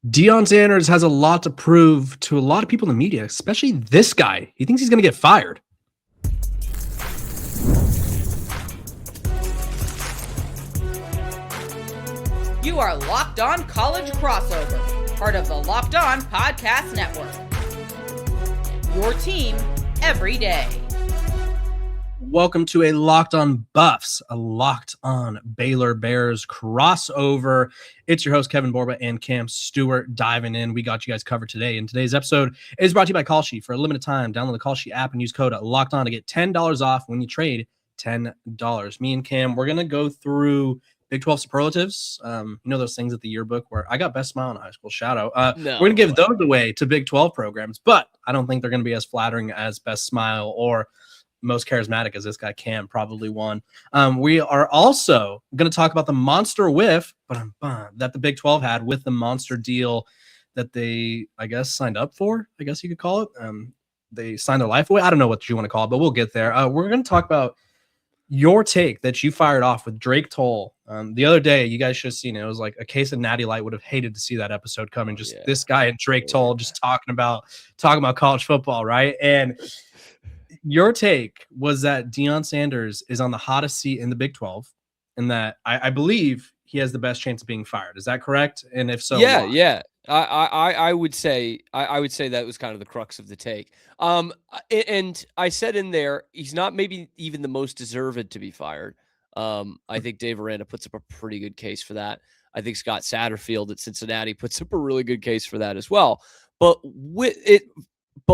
Deion Sanders has a lot to prove to a lot of people in the media, especially this guy. He thinks he's going to get fired. You are Locked On College Crossover, part of the Locked On Podcast Network. Your team every day. Welcome to a Locked On Buffs, a Locked On Baylor Bears crossover. It's your host, Kevin Borba and Cam Stuart, diving in. We got you guys covered today. And today's episode is brought to you by Call Sheet. For a limited time, download the Call Sheet app and use code Locked On to get $10 off when you trade $10. Me and Cam, we're going to go through Big 12 superlatives. You know those things at the yearbook where I got best smile in high school, shout out. We're going to give those away to Big 12 programs, but I don't think they're going to be as flattering as best smile or most charismatic as this guy Cam probably won. We are also going to talk about the monster whiff that the Big 12 had with the monster deal that they, I guess, signed up for, I guess you could call it. They signed their life away. I don't know what you want to call it, but we'll get there. We're going to talk about your take that you fired off with Drake Toll. The other day, you guys should have seen it. It was like a case of Natty Light. Would have hated to see that episode coming. Just this guy and Drake Toll just talking about college football, right? And your take was that Deion Sanders is on the hottest seat in the Big 12, and that I believe he has the best chance of being fired. Is that correct? And if so, why? Yeah. I would say that was kind of the crux of the take. And I said in there, he's not maybe even the most deserved to be fired. I think Dave Aranda puts up a pretty good case for that. I think Scott Satterfield at Cincinnati puts up a really good case for that as well. But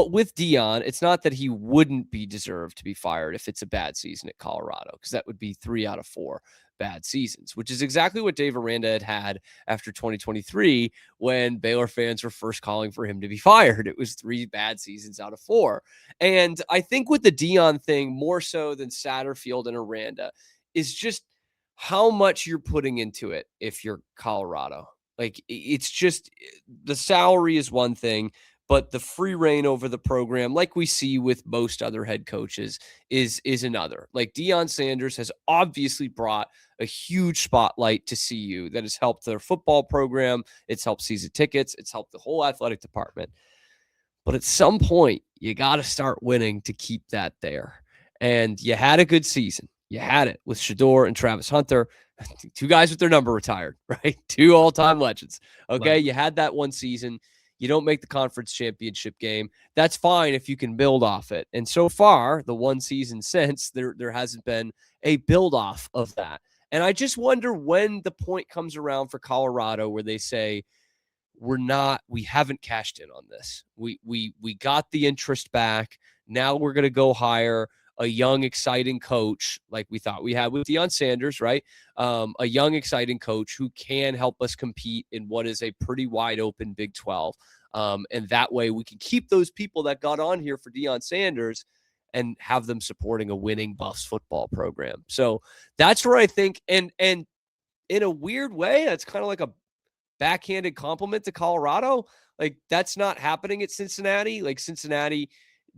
with Deion, it's not that he wouldn't be deserved to be fired if it's a bad season at Colorado, because that would be 3 out of 4 bad seasons, which is exactly what Dave Aranda had after 2023 when Baylor fans were first calling for him to be fired. It was 3 bad seasons out of 4. And I think with the Deion thing, more so than Satterfield and Aranda, is just how much you're putting into it if you're Colorado. Like, it's just the salary is one thing, but the free reign over the program, like we see with most other head coaches, is another. Like, Deion Sanders has obviously brought a huge spotlight to CU that has helped their football program. It's helped season tickets. It's helped the whole athletic department. But at some point, you got to start winning to keep that there. And you had a good season. You had it with Shedeur and Travis Hunter, 2 guys with their number retired, right? 2 all-time legends. Okay, right. You had that one season. You don't make the conference championship game. That's fine if you can build off it. And so far, the one season since, there hasn't been a build off of that. And I just wonder when the point comes around for Colorado where they say, we haven't cashed in on this. We got the interest back. Now we're going to go hire a young, exciting coach like we thought we had with Deion Sanders, right? A young, exciting coach who can help us compete in what is a pretty wide open Big 12. And that way we can keep those people that got on here for Deion Sanders and have them supporting a winning Buffs football program. So that's where I think, and in a weird way, that's kind of like a backhanded compliment to Colorado. Like, that's not happening at Cincinnati. Like, Cincinnati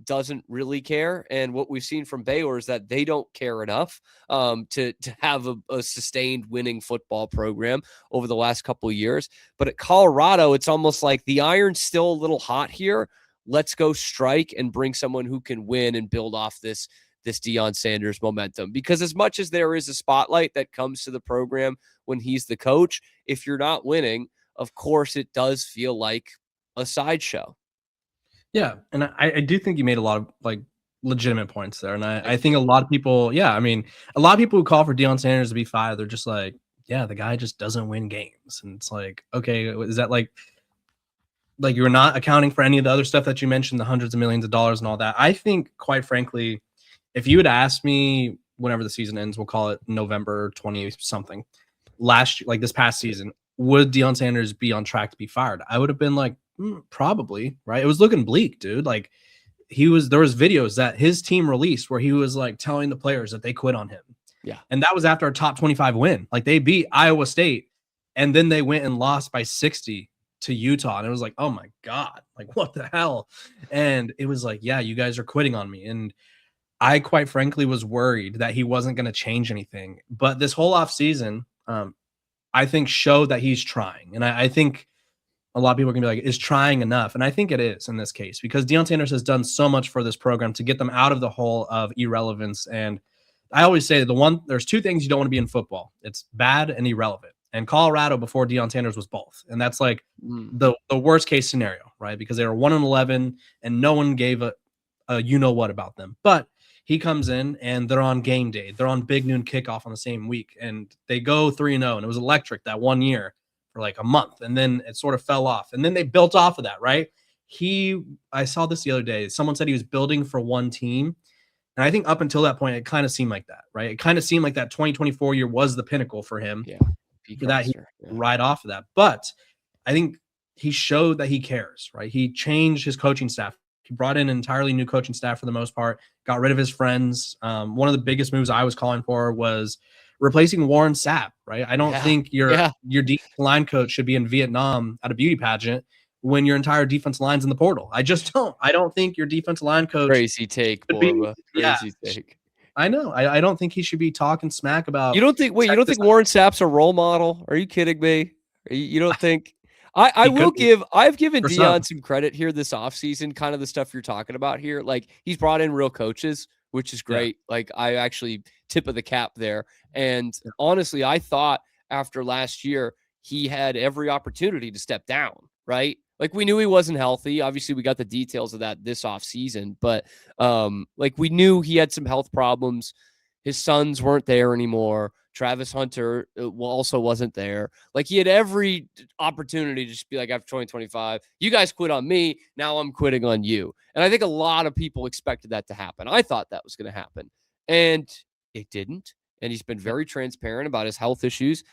doesn't really care. And what we've seen from Baylor is that they don't care enough to have a sustained winning football program over the last couple of years. But at Colorado, it's almost like the iron's still a little hot here. Let's go strike and bring someone who can win and build off this Deion Sanders momentum. Because as much as there is a spotlight that comes to the program when he's the coach, if you're not winning, of course, it does feel like a sideshow. Yeah, and I do think you made a lot of like legitimate points there, and I think a lot of people, a lot of people who call for Deion Sanders to be fired, they're just like, yeah, the guy just doesn't win games, and it's like, okay, is that like you're not accounting for any of the other stuff that you mentioned, the hundreds of millions of dollars and all that? I think, quite frankly, if you had asked me whenever the season ends, we'll call it November 20 something, this past season, would Deion Sanders be on track to be fired? I would have been like, probably, right? It was looking bleak, dude. Like, there was videos that his team released where he was like telling the players that they quit on him. Yeah. And that was after a top 25 win. Like, they beat Iowa State and then they went and lost by 60 to Utah. And it was like, oh my God, like, what the hell? And it was like, yeah, you guys are quitting on me. And I quite frankly was worried that he wasn't going to change anything. But this whole offseason, I think showed that he's trying. And I think a lot of people are going to be like, is trying enough? And I think it is in this case, because Deion Sanders has done so much for this program to get them out of the hole of irrelevance. And I always say there's two things you don't want to be in football. It's bad and irrelevant. And Colorado before Deion Sanders was both. And that's like the worst case scenario, right? Because they were 1-11 and no one gave a you know what about them. But he comes in and they're on game day. They're on big noon kickoff on the same week. And they go 3-0. And it was electric that 1 year for like a month. And then it sort of fell off. And then they built off of that, right? I saw this the other day. Someone said he was building for one team. And I think up until that point, it kind of seemed like that, right? It kind of seemed like that 2024 year was the pinnacle for him. Yeah. For that, he right off of that. But I think he showed that he cares, right? He changed his coaching staff. He brought in an entirely new coaching staff for the most part, got rid of his friends. One of the biggest moves I was calling for was replacing Warren Sapp, right? I don't think your defensive line coach should be in Vietnam at a beauty pageant when your entire defense line's in the portal. I just don't. I don't think your defensive line coach. Crazy take, Borba. Crazy take. I know. I don't think he should be talking smack about. You don't think? Wait, you don't think Warren Sapp's a role model? Are you kidding me? You don't think? I've given Deion some credit here this offseason, kind of the stuff you're talking about here. Like, he's brought in real coaches, which is great. Yeah. Like, I actually tip of the cap there. And honestly, I thought after last year, he had every opportunity to step down, right? Like, we knew he wasn't healthy. Obviously, we got the details of that this offseason, but like, we knew he had some health problems. His sons weren't there anymore. Travis Hunter also wasn't there. Like, he had every opportunity to just be like, after 2025, you guys quit on me. Now I'm quitting on you. And I think a lot of people expected that to happen. I thought that was going to happen, and it didn't. And he's been very transparent about his health issues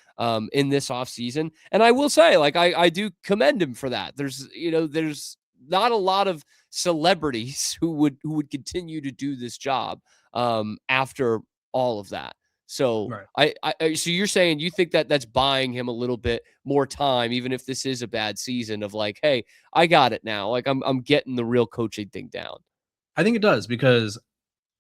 in this offseason. And I will say, like, I do commend him for that. There's not a lot of celebrities who would continue to do this job after all of that. So so you're saying you think that that's buying him a little bit more time, even if this is a bad season, of like, hey, I got it now. Like, I'm getting the real coaching thing down. I think it does, because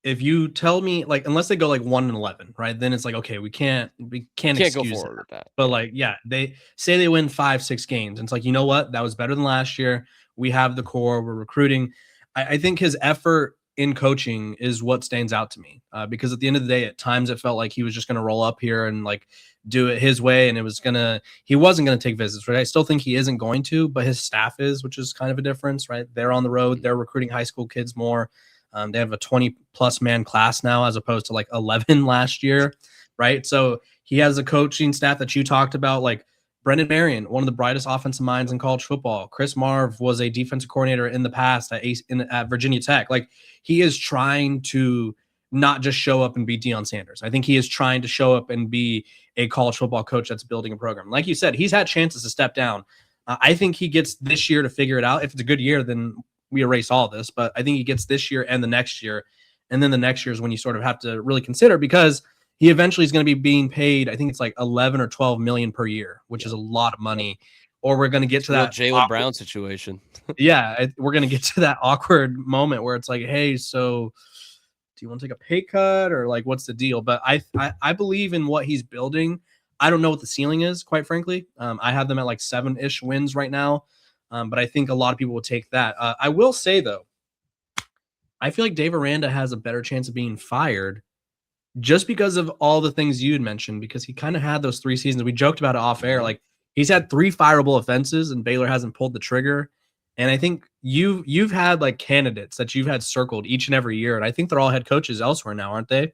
if you tell me, like, unless they go like 1-11, right, then it's like, okay, we can't excuse go forward with that. But like, they say they win 5-6 games. And it's like, you know what? That was better than last year. We have the core. We're recruiting. I think his effort in coaching is what stands out to me, because at the end of the day, at times it felt like he was just going to roll up here and like do it his way, and he wasn't going to take visits, right? I still think he isn't going to, but his staff is, which is kind of a difference, right? They're on the road, they're recruiting high school kids more. They have a 20+ man class now, as opposed to like 11 last year, right? So he has a coaching staff that you talked about, like Brendan Marion, one of the brightest offensive minds in college football. Chris Marv was a defensive coordinator in the past at Virginia Tech. Like, he is trying to not just show up and be Deion Sanders. I think he is trying to show up and be a college football coach that's building a program. Like you said, he's had chances to step down. I think he gets this year to figure it out. If it's a good year, then we erase all this. But I think he gets this year and the next year. And then the next year is when you sort of have to really consider, because he eventually is going to be being paid, I think it's like 11 or 12 million per year, which is a lot of money. Or we're going to get to that Jaylen Brown situation. We're going to get to that awkward moment where it's like, hey, so do you want to take a pay cut, or like, what's the deal? But I believe in what he's building. I don't know what the ceiling is, quite frankly. I have them at like 7-ish wins right now. But I think a lot of people will take that. I will say, though, I feel like Dave Aranda has a better chance of being fired just because of all the things you had mentioned, because he kind of had those 3 seasons. We joked about it off air. Like, he's had 3 fireable offenses and Baylor hasn't pulled the trigger. And I think you've had like candidates that you've had circled each and every year. And I think they're all head coaches elsewhere now, aren't they?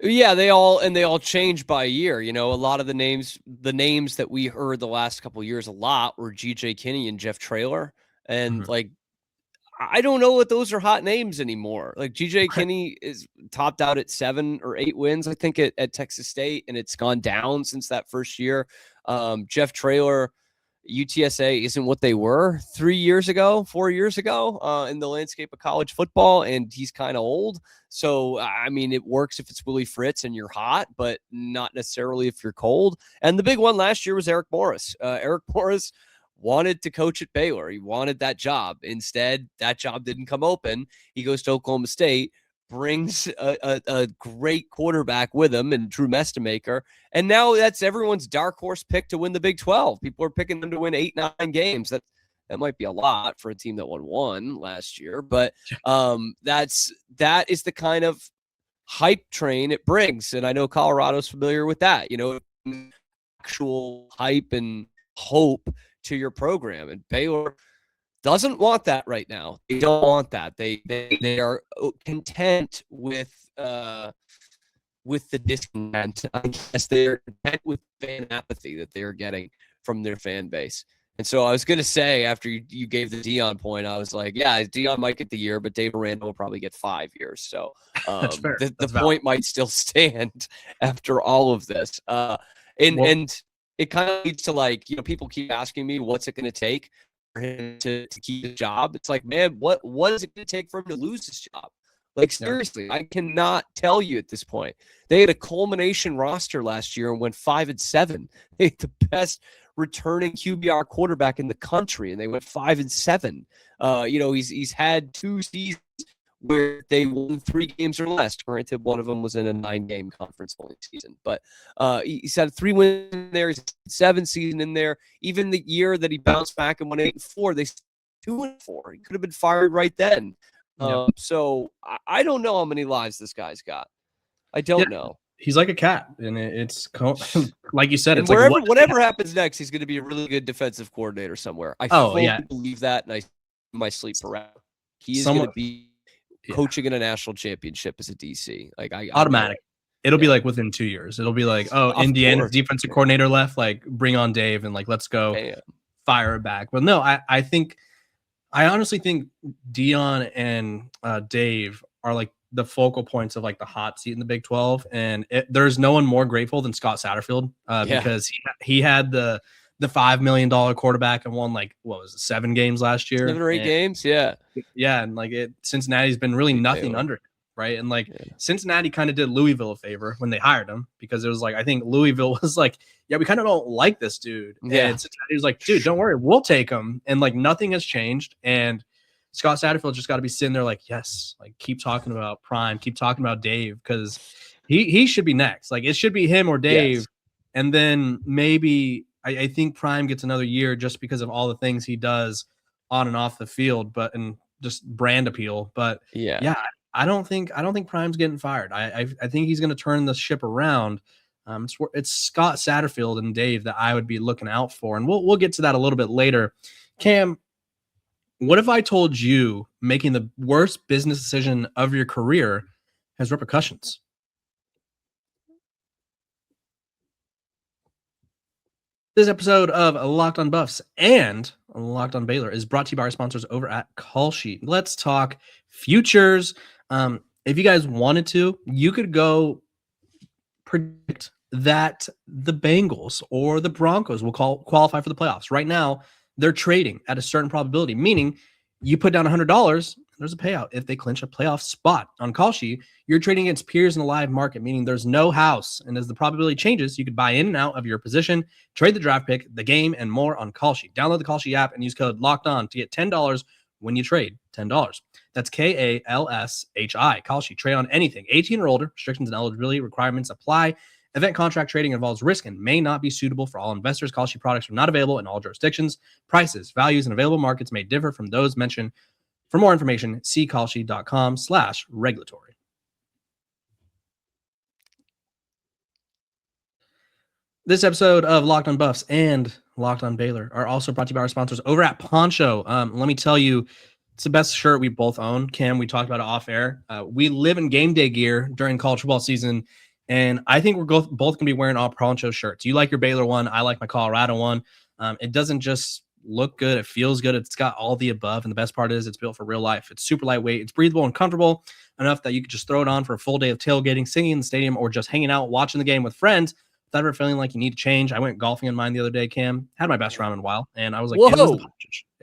Yeah, they all change by year. You know, a lot of the names that we heard the last couple of years a lot were GJ Kinney and Jeff Traylor. And like, I don't know what those are hot names anymore. Like, GJ Kinney is topped out at 7 or 8 wins, I think, at Texas State, and it's gone down since that first year. Jeff Traylor, UTSA isn't what they were 4 years ago, in the landscape of college football, and he's kind of old. So, I mean, it works if it's Willie Fritz and you're hot, but not necessarily if you're cold. And the big one last year was Eric Morris. Eric Morris wanted to coach at Baylor. He wanted that job. Instead, that job didn't come open. He goes to Oklahoma State, brings a great quarterback with him and Drew Mestamaker. And now that's everyone's dark horse pick to win the Big 12. People are picking them to win 8-9 games. That might be a lot for a team that won one last year, but that is the kind of hype train it brings. And I know Colorado's familiar with that, actual hype and hope to your program. And Baylor doesn't want that right now. They don't want that. They are content with the discontent. I guess they're content with fan apathy that they're getting from their fan base. And so I was going to say, after you gave the Deion point, I was like, yeah, Deion might get the year, but Dave Aranda will probably get 5 years. So the point might still stand after all of this. And it kind of leads to people keep asking me, what's it going to take for him to keep his job? It's like, man, what is it going to take for him to lose his job? Seriously, I cannot tell you at this point. They had a culmination roster last year and went 5-7. They had the best returning QBR quarterback in the country, and they went 5-7. He's had 2 seasons where they won 3 games or less. Granted, one of them was in a 9-game conference only season, but he's had 3 wins in there. He's had 7 season in there. Even the year that he bounced back and won 8-4, they 2-4. He could have been fired right then. So I don't know how many lives this guy's got. I don't know. He's like a cat, and it's like you said. It's whatever happens next, he's going to be a really good defensive coordinator somewhere. I fully believe that, and I my sleep around. He is going to be coaching in a national championship as a DC. Automatic. It'll be like within 2 years. It'll be like, Indiana's defensive coordinator left. Bring on Dave and let's go fire it back. But no, I honestly think Deion and Dave are the focal points of the hot seat in the Big 12, and there's no one more grateful than Scott Satterfield because he had the $5 million quarterback and won 7 games last year, 7 or 8 games, and Cincinnati's been really nothing under him, right? And Cincinnati kind of did Louisville a favor when they hired him, because it was I think Louisville was we kind of don't like this dude, and Cincinnati was dude, don't worry, we'll take him, and nothing has changed, and Scott Satterfield just got to be sitting there yes, keep talking about Prime, keep talking about Dave, because he should be next. It should be him or Dave, and then maybe I think Prime gets another year just because of all the things he does on and off the field, and just brand appeal. But I don't think Prime's getting fired. I think he's going to turn the ship around. It's Scott Satterfield and Dave that I would be looking out for, and we'll get to that a little bit later. Cam, what if I told you making the worst business decision of your career has repercussions? This episode of Locked on Buffs and Locked on Baylor is brought to you by our sponsors over at Call Sheet. Let's talk futures. If you guys wanted to, you could go predict that the Bengals or the Broncos will qualify for the playoffs. Right now, they're trading at a certain probability, meaning you put down $100, there's a payout if they clinch a playoff spot. On Call Sheet, you're trading against peers in the live market, meaning there's no house. And as the probability changes, you could buy in and out of your position, trade the draft pick, the game, and more on Call Sheet. Download the Call Sheet app and use code LOCKEDON to get $10 when you trade. $10. That's KALSHI. Call Sheet. Trade on anything. 18 or older. Restrictions and eligibility requirements apply. Event contract trading involves risk and may not be suitable for all investors. Call Sheet products are not available in all jurisdictions. Prices, values, and available markets may differ from those mentioned. For more information, see callsheet.com/regulatory. This episode of Locked on Buffs and Locked on Baylor are also brought to you by our sponsors over at Poncho. Let me tell you, it's the best shirt we both own. Cam, we talked about it off air. We live in game day gear during college football season, and I think we're both going to be wearing all Poncho shirts. You like your Baylor one. I like my Colorado one. It doesn't just look good. It feels good. It's got all the above. And the best part is it's built for real life. It's super lightweight. It's breathable and comfortable enough that you could just throw it on for a full day of tailgating, singing in the stadium, or just hanging out, watching the game with friends without ever feeling like you need to change. I went golfing in mine the other day, Cam. Had my best round in a while. And I was like, it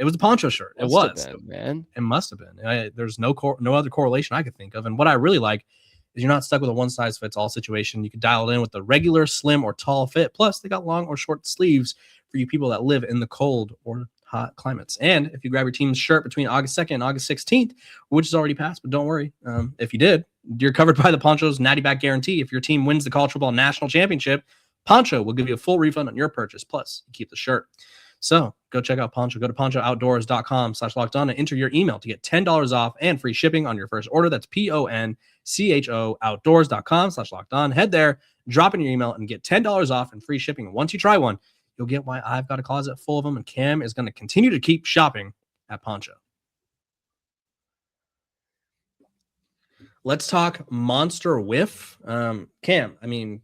was a Poncho shirt. It was. Man. It must have been. There's no other correlation I could think of. And what I really like is you're not stuck with a one-size-fits-all situation. You can dial it in with the regular, slim, or tall fit. Plus, they got long or short sleeves for you people that live in the cold or hot climates. And if you grab your team's shirt between August 2nd and August 16th, which is already passed, but don't worry. If you did, you're covered by the Poncho's Natty Back Guarantee. If your team wins the college football national championship, Poncho will give you a full refund on your purchase. Plus, you keep the shirt. So go check out Poncho. Go to ponchooutdoors.com/lockedon and enter your email to get $10 off and free shipping on your first order. That's PONCHO outdoors.com/lockedon. Head there, drop in your email, and get $10 off and free shipping. And once you try one, you'll get why I've got a closet full of them, and Cam is going to continue to keep shopping at Poncho. Let's talk Monster Whiff. Cam, I mean,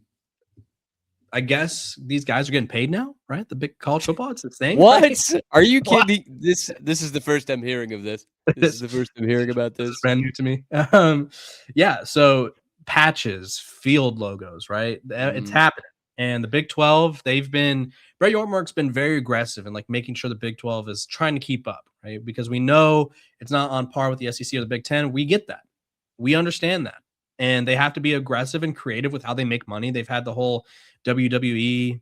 I guess these guys are getting paid now, right? The big college football, it's the thing. What? Right? Are you kidding? This is the first I'm hearing of this. This is the first I'm hearing about this. It's brand new to me. Yeah, so patches, field logos, right? It's happening. And the Big 12, Brett Yormark's been very aggressive in like making sure the Big 12 is trying to keep up, right? Because we know it's not on par with the SEC or the Big 10. We get that. We understand that. And they have to be aggressive and creative with how they make money. They've had the whole WWE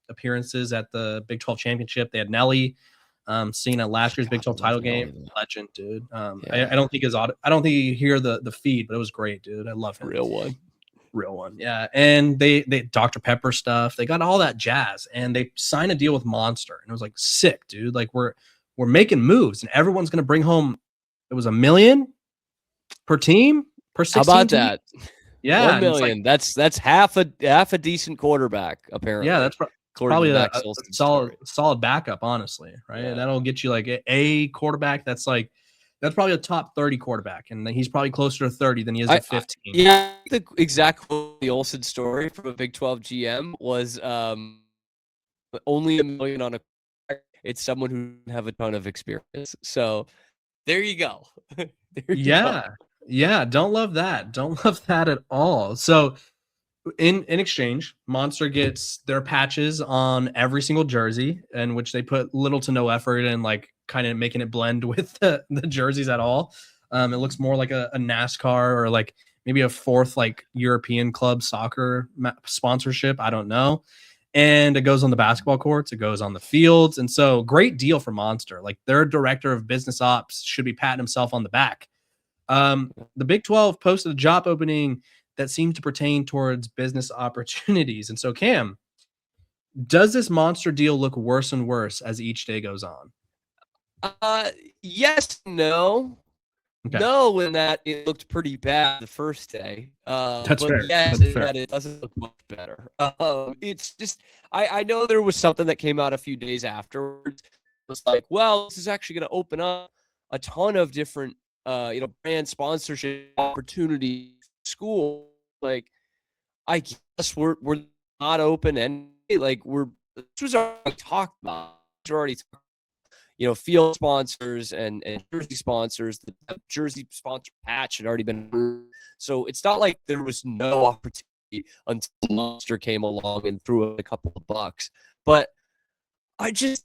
appearances at the Big 12 championship. They had Nelly seen at last year's Big 12 title game. Legend, dude. I don't think I don't think you hear the feed, but it was great, dude. I love him. Real one. Yeah. And they Dr. Pepper stuff. They got all that jazz, and they signed a deal with Monster, and it was like sick, dude. Like we're making moves, and everyone's gonna bring home. It was $1 million per team per 16 How about team? that? Yeah, $1 million. Like, that's half a decent quarterback, apparently. Yeah, that's probably a solid backup, honestly, right? Yeah. That'll get you like a quarterback that's probably a top 30 quarterback, and he's probably closer to 30 than he is at 15. Yeah, the exact the Olsen story from a Big 12 GM was only $1 million on a. It's someone who have a ton of experience. So there you go. Yeah. Don't love that. Don't love that at all. So in exchange, Monster gets their patches on every single jersey, in which they put little to no effort in like kind of making it blend with the jerseys at all. It looks more like a NASCAR or like maybe a fourth like European club soccer sponsorship. I don't know. And it goes on the basketball courts. It goes on the fields. And so great deal for Monster. Like their director of business ops should be patting himself on the back. The Big 12 posted a job opening that seemed to pertain towards business opportunities. And so, Cam, does this Monster deal look worse and worse as each day goes on? Yes, no. Okay. No, in that it looked pretty bad the first day. That's fair. Yes, That's fair. That it doesn't look much better. It's just I know there was something that came out a few days afterwards. It was like, well, this is actually going to open up a ton of different brand sponsorship opportunity school. Like, I guess we're not open, and like this was already talked about. We're already field sponsors and jersey sponsors. The jersey sponsor patch had already been approved. So it's not like there was no opportunity until Monster came along and threw a couple of bucks. But it is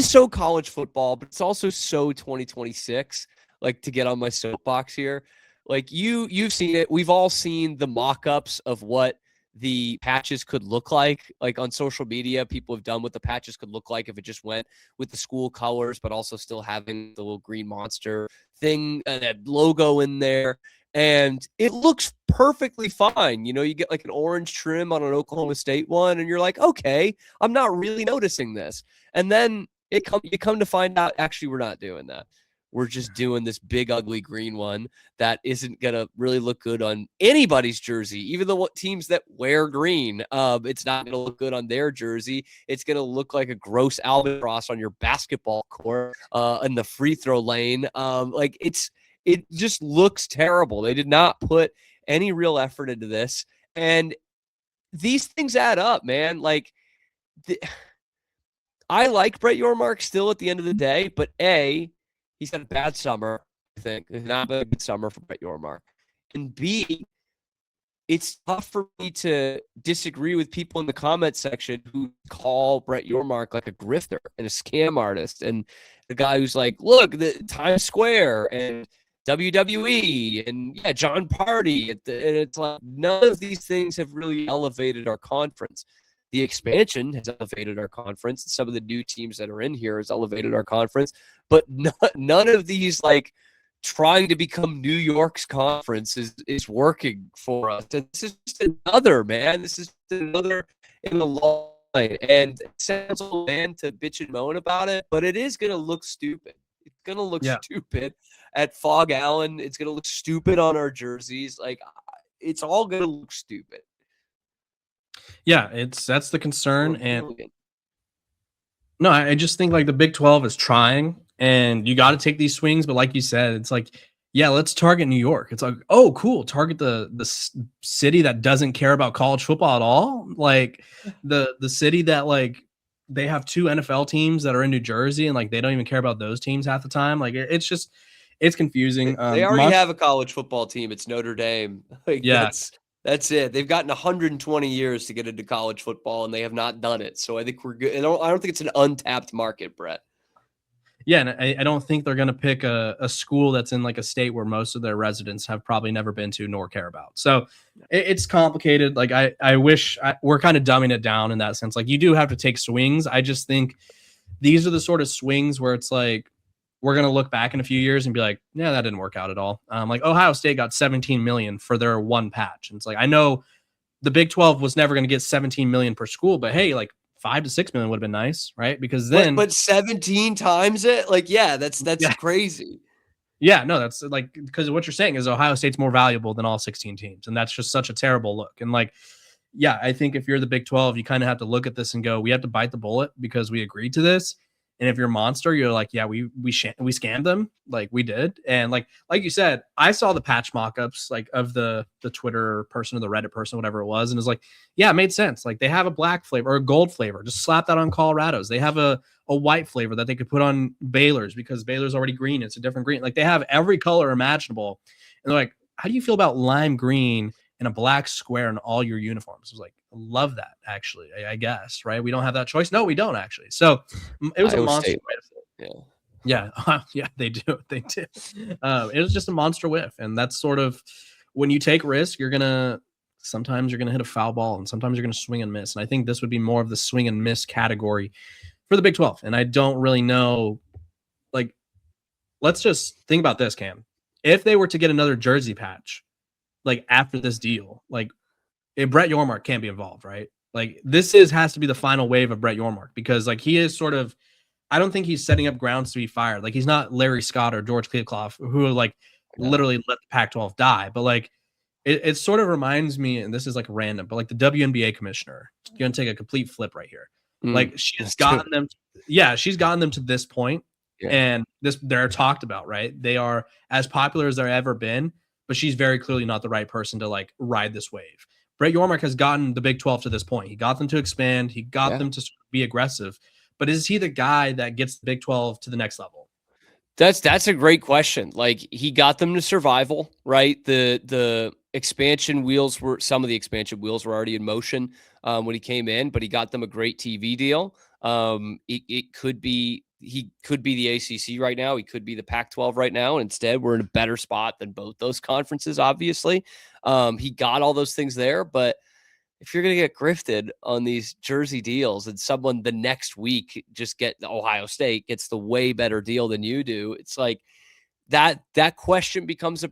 so college football, but it's also so 2026, like, to get on my soapbox here. Like, you've seen it. We've all seen the mock-ups of what the patches could look like on social media. People have done what the patches could look like if it just went with the school colors, but also still having the little green monster thing and that logo in there. And it looks perfectly fine. You get like an orange trim on an Oklahoma State one, and you're like, okay, I'm not really noticing this. And then you come to find out, actually, we're not doing that. We're just doing this big, ugly green one that isn't going to really look good on anybody's jersey, even the teams that wear green. It's not going to look good on their jersey. It's going to look like a gross albatross on your basketball court in the free throw lane. It just looks terrible. They did not put any real effort into this. And these things add up, man. Like, I like Brett Yormark still at the end of the day, but he's had a bad summer, I think. It's not been a good summer for Brett Yormark. And B, it's tough for me to disagree with people in the comment section who call Brett Yormark like a grifter and a scam artist, and the guy who's like, look, the Times Square and WWE and John Party. And it's like, none of these things have really elevated our conference. The expansion has elevated our conference. Some of the new teams that are in here has elevated our conference, but none of these, like, trying to become New York's conference is working for us. And this is just another, man. This is another in a long And it sounds a little man to bitch and moan about it, but it is going to look stupid. It's going to look stupid at Fog Allen. It's going to look stupid on our jerseys. Like, it's all going to look stupid. Yeah, that's the concern. And no, I just think like the Big 12 is trying, and you got to take these swings. But like you said, it's like, yeah, let's target New York. It's like, oh, cool, target the city that doesn't care about college football at all. Like the city that like they have 2 NFL teams that are in New Jersey, and like they don't even care about those teams half the time. Like it's just it's confusing. They already have a college football team. It's Notre Dame. Like Yeah. that's it. They've gotten 120 years to get into college football, and they have not done it. So I think we're good. I don't think it's an untapped market, Brett. Yeah, and I don't think they're going to pick a school that's in like a state where most of their residents have probably never been to nor care about. So it's complicated. Like I wish we're kind of dumbing it down in that sense. Like you do have to take swings. I just think these are the sort of swings where it's like we're going to look back in a few years and be like, yeah, that didn't work out at all. Like Ohio State got 17 million for their one patch. And it's like, I know the Big 12 was never going to get 17 million per school, but hey, like 5 to 6 million would have been nice, right? Because then, but 17 times it, like, yeah, that's crazy. Yeah, no, that's like because what you're saying is Ohio State's more valuable than all 16 teams, and that's just such a terrible look. And like, yeah, I think if you're the Big 12, you kind of have to look at this and go, we have to bite the bullet because we agreed to this. And if you're a monster, you're like, yeah, we scammed them, like we did. And like you said, I saw the patch mock-ups like of the Twitter person or the Reddit person, whatever it was, and it was like, yeah, it made sense. Like they have a black flavor or a gold flavor. Just slap that on Colorado's. They have a white flavor that they could put on Baylor's because Baylor's already green. It's a different green. Like they have every color imaginable. And they're like, how do you feel about lime green and a black square in all your uniforms? I was like, I love that, actually, I guess, right? We don't have that choice. No, we don't, actually. So it was a monster whiff. Yeah. Yeah, they do. They do. It was just a monster whiff. And that's sort of when you take risk, sometimes you're going to hit a foul ball and sometimes you're going to swing and miss. And I think this would be more of the swing and miss category for the Big 12. And I don't really know, like, let's just think about this, Cam. If they were to get another jersey patch, like after this deal, like Brett Yormark can't be involved, right? Like this has to be the final wave of Brett Yormark because like he is sort of, I don't think he's setting up grounds to be fired. Like he's not Larry Scott or George Kliavkoff who like literally let the Pac-12 die. But like it sort of reminds me, and this is like random, but like the WNBA commissioner, you're gonna take a complete flip right here. Like she's gotten them, she's gotten them to this point, and they're talked about, right? They are as popular as they've ever been, but she's very clearly not the right person to like ride this wave. Brett Yormark has gotten the Big 12 to this point. He got them to expand. He got them to be aggressive. But is he the guy that gets the Big 12 to the next level? That's a great question. Like he got them to survival, right? The expansion wheels some of the expansion wheels were already in motion when he came in, but he got them a great TV deal. It could be he could be the ACC right now. He could be the Pac-12 right now. And instead, we're in a better spot than both those conferences. Obviously, he got all those things there, but if you're going to get grifted on these jersey deals and someone the next week just Ohio State gets the way better deal than you do, it's like that question becomes a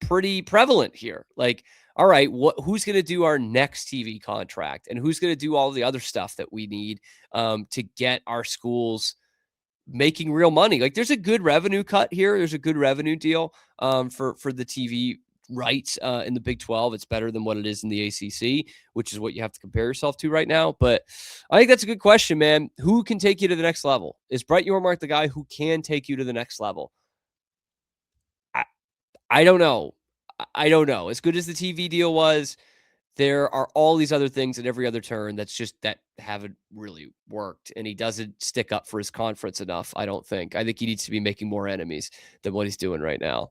pretty prevalent here. Like, all right, who's going to do our next TV contract and who's going to do all the other stuff that we need to get our schools making real money? Like there's a good revenue cut here. There's a good revenue deal for the TV rights in the Big 12. It's better than what it is in the ACC, which is what you have to compare yourself to right now. But I think that's a good question, man. Who can take you to the next level? Is Brett Yormark the guy who can take you to the next level? I don't know. I don't know. As good as the TV deal was, there are all these other things at every other turn that haven't really worked. And he doesn't stick up for his conference enough, I don't think. I think he needs to be making more enemies than what he's doing right now.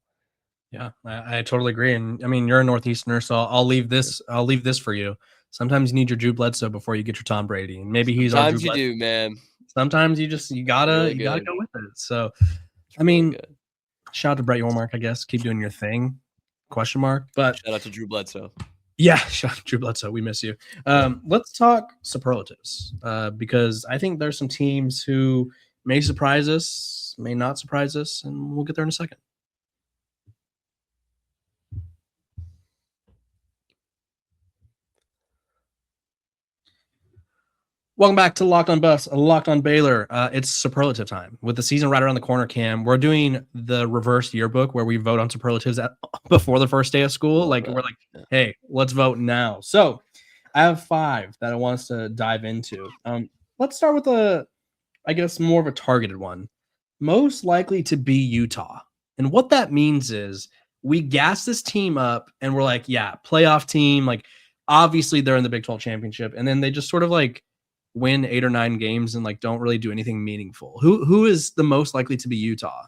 Yeah, I totally agree. And I mean, you're a Northeasterner, so I'll leave this for you. Sometimes you need your Drew Bledsoe before you get your Tom Brady. And maybe he's our Drew Bledsoe. Sometimes you do, man. Sometimes you gotta go with it. So I mean, shout out to Brett Yormark, I guess. Keep doing your thing. ? But shout out to Drew Bledsoe. Yeah, shout out to Drew Bledsoe. We miss you. Let's talk superlatives. Because I think there's some teams who may surprise us, may not surprise us, and we'll get there in a second. Welcome back to Locked on Buffs, Locked on Baylor. It's superlative time with the season right around the corner. Cam, we're doing the reverse yearbook where we vote on superlatives before the first day of school. We're like, hey, let's vote now. So I have 5 that I want us to dive into. Let's start with I guess more of a targeted one. Most likely to be Utah. And what that means is we gas this team up and we're like, yeah, playoff team. Like, obviously they're in the Big 12 championship. And then they just sort of like win 8 or 9 games and like don't really do anything meaningful. Who is the most likely to be Utah?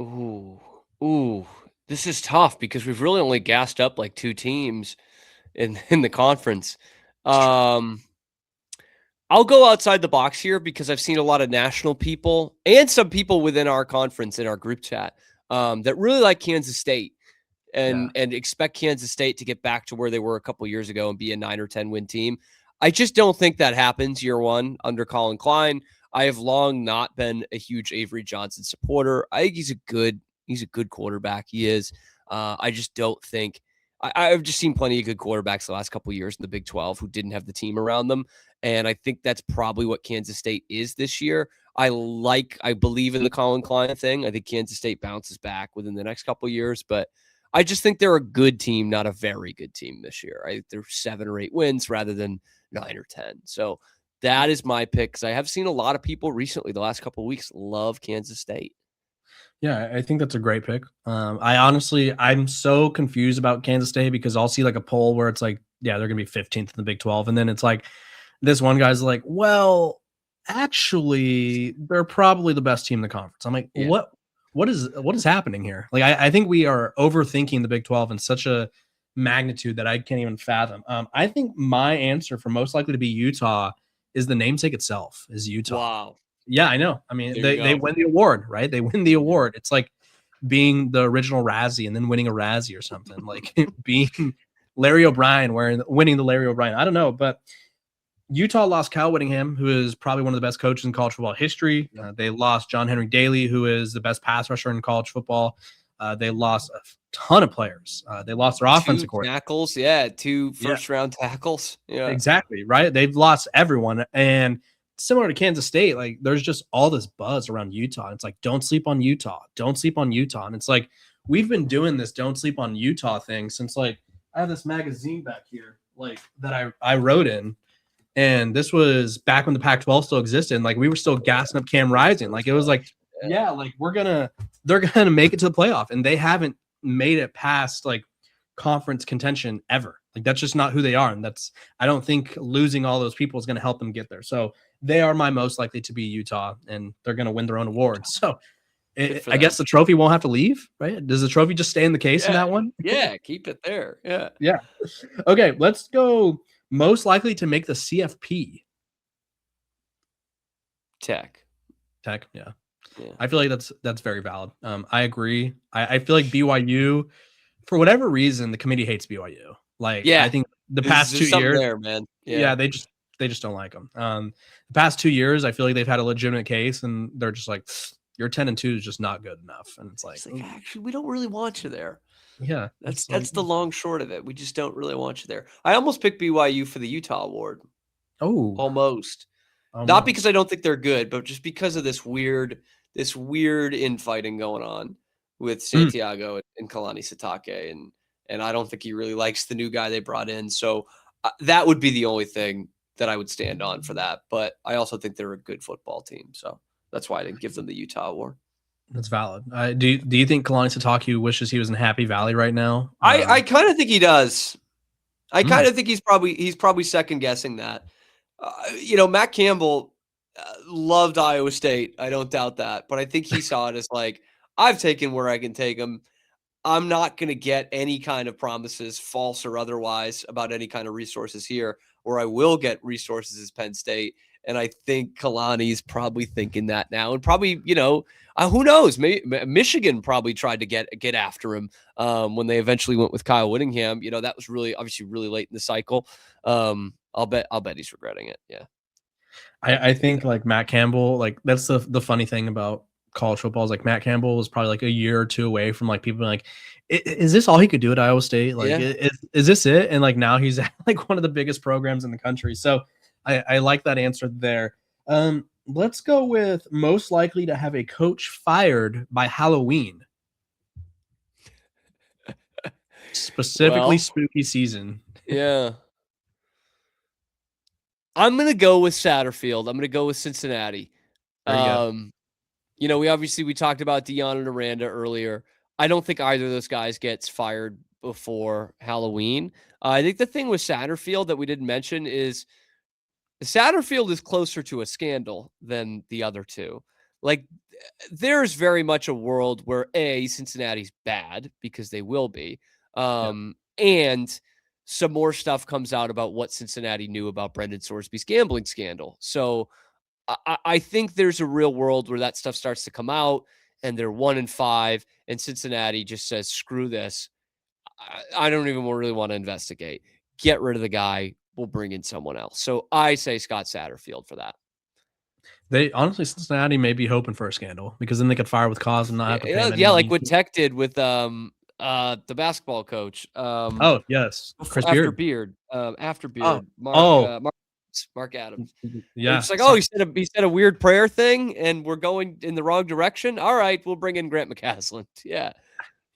Ooh, this is tough because we've really only gassed up like 2 teams in the conference. I'll go outside the box here because I've seen a lot of national people and some people within our conference in our group chat that really like Kansas State and expect Kansas State to get back to where they were a couple years ago and be a 9 or 10 win team. I just don't think that happens year one under Colin Klein. I have long not been a huge Avery Johnson supporter. I think he's a good quarterback. He is. I just don't think I've just seen plenty of good quarterbacks the last couple of years in the Big 12 who didn't have the team around them. And I think that's probably what Kansas State is this year. I believe in the Colin Klein thing. I think Kansas State bounces back within the next couple of years, but I just think they're a good team, not a very good team this year. I think they're 7 or 8 wins rather than 9 or 10. So that is my pick because I have seen a lot of people recently, the last couple of weeks, love Kansas State. Yeah, I think that's a great pick. I'm so confused about Kansas State because I'll see like a poll where it's like, yeah, they're going to be 15th in the Big 12. And then it's like, this one guy's like, well, actually, they're probably the best team in the conference. I'm like, what is happening here? Like, I think we are overthinking the Big 12 in such a magnitude that I can't even fathom. I think my answer for most likely to be Utah is the namesake itself is Utah. Wow. Yeah, I know. I mean, they win the award, right? They win the award. It's like being the original Razzie and then winning a Razzie or something, like being Larry O'Brien, winning the Larry O'Brien. I don't know, but Utah lost Kyle Whittingham, who is probably one of the best coaches in college football history. They lost John Henry Daly, who is the best pass rusher in college football. They lost a ton of players. They lost their offensive coordinator. Tackles, 2 first-round tackles. Yeah, exactly, right? They've lost everyone. And similar to Kansas State, like there's just all this buzz around Utah. It's like, don't sleep on Utah. Don't sleep on Utah. And it's like, we've been doing this don't sleep on Utah thing since like, I have this magazine back here, like that I wrote in. And this was back when the Pac-12 still existed. And like we were still gassing up Cam Rising. Like it was like, yeah, like they're gonna make it to the playoff. And they haven't made it past like conference contention ever. Like that's just not who they are. And I don't think losing all those people is gonna help them get there. So they are my most likely to be Utah, and they're gonna win their own awards. So I guess the trophy won't have to leave, right? Does the trophy just stay in the case in that one? Yeah, keep it there. Yeah. Yeah. Okay, let's go. Most likely to make the CFP. Tech. Yeah. I feel like that's very valid. I agree. I feel like BYU, for whatever reason, the committee hates BYU. Like, I think the past 2 years, there, man. They just don't like them. The past 2 years, I feel like they've had a legitimate case, and they're just like, your 10-2 is just not good enough. And it's like actually, we don't really want you there. Yeah, that's the long short of it. We just don't really want you there. I almost picked BYU for the Utah award. Oh, almost. Not because I don't think they're good, but just because of this weird infighting going on with Santiago and Kalani Sitake, and I don't think he really likes the new guy they brought in. So that would be the only thing that I would stand on for that. But I also think they're a good football team, so that's why I didn't give them the Utah award. That's valid. Do you think Kalani Sitake wishes he was in Happy Valley right now? I kind of think he does. I kind of think he's probably second guessing that. Matt Campbell loved Iowa State. I don't doubt that, but I think he saw it as like, I've taken where I can take him. I'm not going to get any kind of promises, false or otherwise, about any kind of resources here, or I will get resources as Penn State. And I think Kalani's probably thinking that now, and probably, who knows? Maybe Michigan probably tried to get after him when they eventually went with Kyle Whittingham. That was obviously really late in the cycle. I'll bet he's regretting it. Yeah, I think like Matt Campbell, like that's the funny thing about college football is like Matt Campbell was probably like a year or 2 away from like people being like, is this all he could do at Iowa State? Like, is this it? And like now he's at like one of the biggest programs in the country. So I like that answer there. Let's go with most likely to have a coach fired by Halloween. Specifically Well, spooky season. yeah. I'm going to go with Satterfield. I'm going to go with Cincinnati. There you go. We talked about Deion and Aranda earlier. I don't think either of those guys gets fired before Halloween. I think the thing with Satterfield that we didn't mention is Satterfield is closer to a scandal than the other two. Like, there's very much a world where Cincinnati's bad because they will be, and some more stuff comes out about what Cincinnati knew about Brendan Sorsby's gambling scandal. So I think there's a real world where that stuff starts to come out, and they're 1-5, and Cincinnati just says, "Screw this! I don't even really want to investigate. Get rid of the guy. We'll bring in someone else." So I say Scott Satterfield for that. They honestly, Cincinnati may be hoping for a scandal because then they could fire with cause and not have to pay him any Yeah, like money. what Tech did with the basketball coach. Oh yes, Chris after Beard. After Beard, Oh, Mark Adams. yeah. It's like, he said a weird prayer thing, and we're going in the wrong direction. All right, we'll bring in Grant McCasland. Yeah,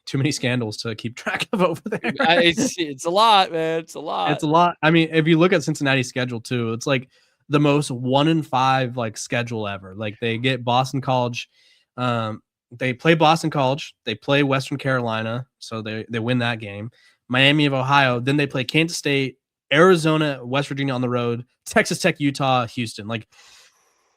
too many scandals to keep track of over there. It's a lot, man. It's a lot. It's a lot. I mean, if you look at Cincinnati's schedule too, it's like the most 1-5 like schedule ever. Like they get Boston College, they play Boston College, they play Western Carolina, so they win that game. Miami of Ohio, then they play Kansas State, Arizona, West Virginia on the road, Texas Tech, Utah, Houston. Like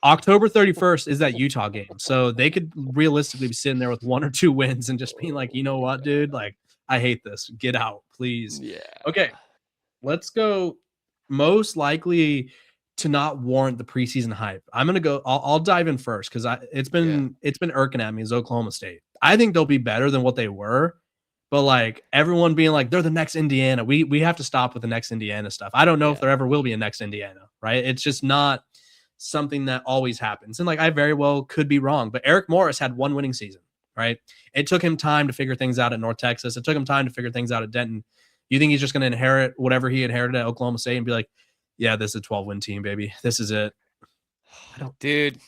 October 31st is that Utah game. So they could realistically be sitting there with 1 or 2 wins and just being like, you know what, dude? Like, I hate this. Get out, please. Yeah. Okay. Let's go most likely to not warrant the preseason hype. I'm gonna go. I'll dive in first because it's been irking at me is Oklahoma State. I think they'll be better than what they were, but like everyone being like they're the next Indiana. We have to stop with the next Indiana stuff. I don't know if there ever will be a next Indiana, right? It's just not something that always happens. And like I very well could be wrong, but Eric Morris had 1 winning season, right? It took him time to figure things out at North Texas. It took him time to figure things out at Denton. You think he's just going to inherit whatever he inherited at Oklahoma State and be like, yeah, this is a 12-win team, baby. This is it. Dude,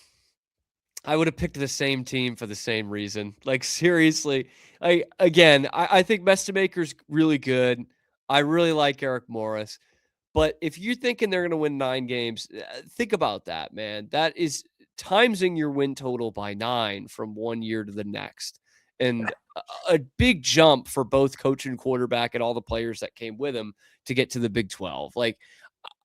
I would have picked the same team for the same reason. Like, seriously. I think Mestamaker's really good. I really like Eric Morris. But if you're thinking they're going to win 9 games, think about that, man. That is timesing your win total by 9 from one year to the next. And a big jump for both coach and quarterback and all the players that came with him to get to the Big 12. Like,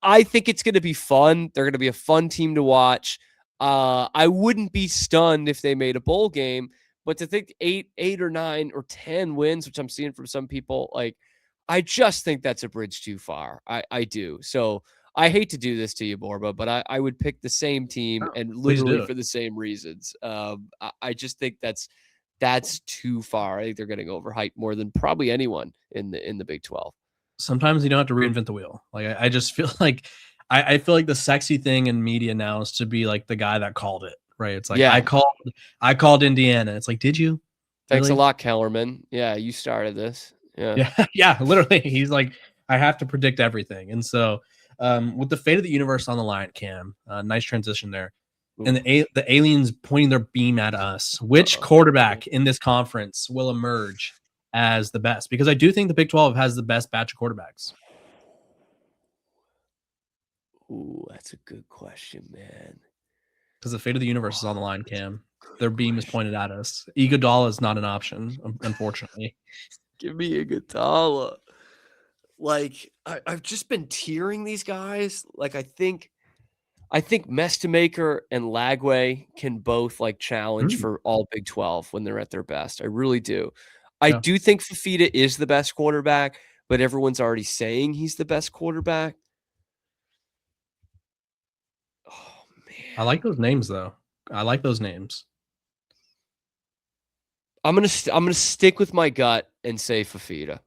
I think it's going to be fun. They're going to be a fun team to watch. I wouldn't be stunned if they made a bowl game, but to think 8 or 9 or 10 wins, which I'm seeing from some people, like, I just think that's a bridge too far. I do. So I hate to do this to you, Borba, but I would pick the same team and literally for the same reasons. I just think that's too far. I think they're getting overhyped more than probably anyone in the Big 12. Sometimes you don't have to reinvent the wheel. Like I just feel like I feel like the sexy thing in media now is to be like the guy that called it, right? It's like I called Indiana. It's like, did you? Thanks a lot, Kellerman. Yeah, you started this. Yeah, literally. He's like, I have to predict everything. And so with the fate of the universe on the line, Cam, nice transition there. And the aliens pointing their beam at us. Which quarterback in this conference will emerge as the best? Because I do think the Big 12 has the best batch of quarterbacks. Ooh, that's a good question, man. Because the fate of the universe is on the line, Cam. Their beam is pointed at us. Iguodala is not an option, unfortunately. Give me Iguodala. Like, I've just been tearing these guys. Like, I think Mestamaker and Lagway can both like challenge for all Big 12 when they're at their best. I really do. I do think Fafita is the best quarterback, but everyone's already saying he's the best quarterback. Oh man, I like those names though. I like those names. I'm gonna stick with my gut and say Fafita.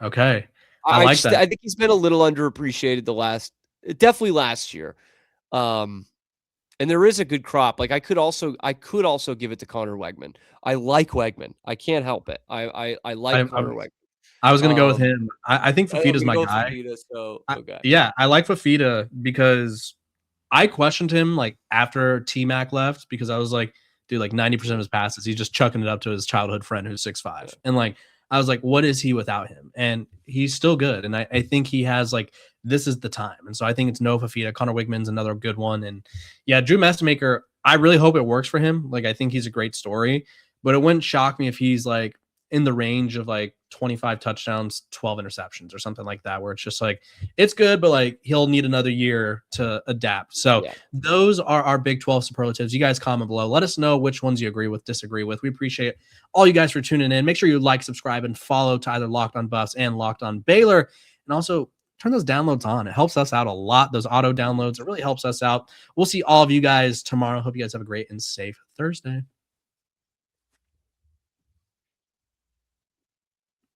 Okay, I like that. I think he's been a little underappreciated definitely last year. And there is a good crop. Like I could also give it to Connor Wegman. I like Wegman. I can't help it. I like Connor Wegman. I was gonna go with him. I think Fafita's my guy. Fafita, so okay. I like Fafita because I questioned him like after T-Mac left because I was like, dude, like 90% of his passes, he's just chucking it up to his childhood friend who's 6'5". And like, I was like, what is he without him? And he's still good. And I think he has like, this is the time. And so I think it's Noah Fafita. Connor Wigman's another good one. And yeah, Drew Messmaker, I really hope it works for him. Like, I think he's a great story, but it wouldn't shock me if he's like in the range of like 25 touchdowns, 12 interceptions or something like that, where it's just like, it's good, but like he'll need another year to adapt. So those are our Big 12 superlatives. You guys comment below. Let us know which ones you agree with, disagree with. We appreciate all you guys for tuning in. Make sure you like, subscribe, and follow to either Locked On Buffs and Locked On Baylor. And also turn those downloads on. It helps us out a lot. Those auto downloads, it really helps us out. We'll see all of you guys tomorrow. Hope you guys have a great and safe Thursday.